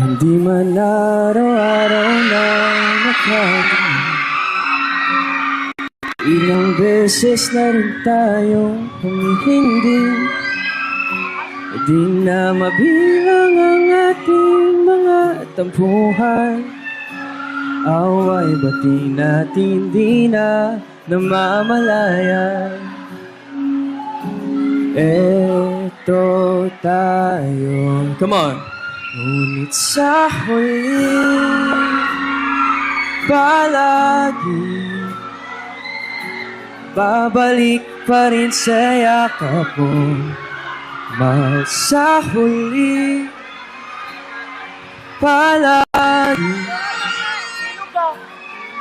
Hindi man araw-araw na nakagawa, ilang beses na rin tayong humihindi. Di na mabilang ang ating mga tampuhan. Away bati natin di na namamalayan. Eto tayo, come on. Ngunit sa huli, palagi babalik pa rin sa yakap mo. Mahal sa huli, palagi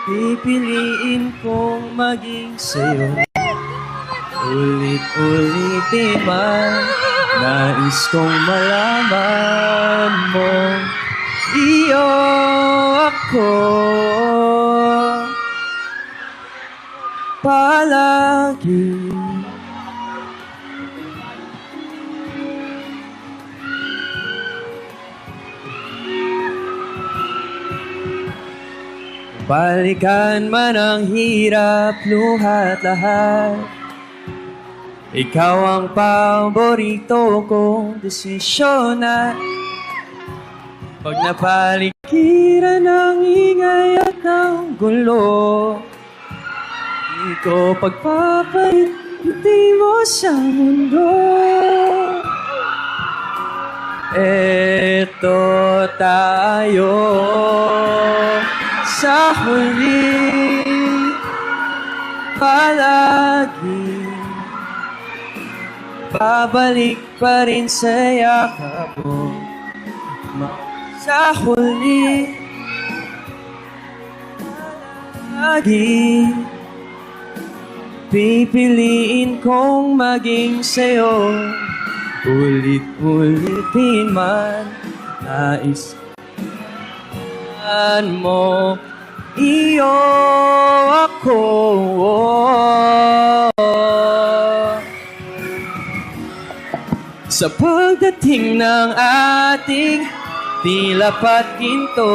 pipiliin kong maging sa'yo. Ulit-ulitin man, nais kong malaman mo, iyo ako palagi. Balikan man ang hirap, luhat lahat, ikaw ang paborito kong desisyon. At pag napaligiran ng ingay at ng gulo, di ko pagpapalit hindi mo sa mundo. Eto tayo sa huli, palagi babalik pa rin sa yakap mo. Sa huli, palagi pipiliin kong maging sa'yo. Ulit-ulitin man, nais mo, iyo ako. Sa pagdating ng ating tila patginto,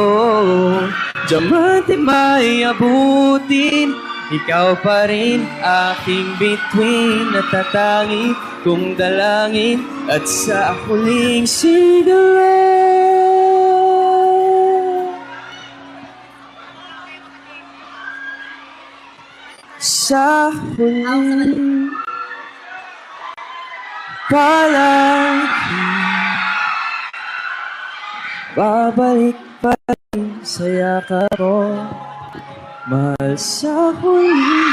diamante may abutin, ikaw pa rin aking bituin, natatangi kong dalangin at sa huling sigaw. Sa huli, palagi babalik pa rin sa yakap ko. Mahal sa huli,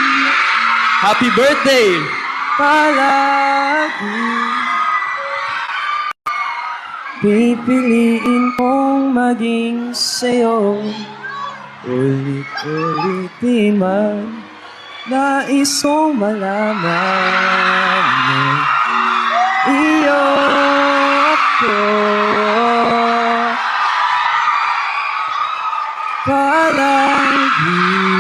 happy birthday! Palagi pipiliin kong maging sa'yo. Ulit-ulitin man, nais kong malaman mo, iyo ako palagi.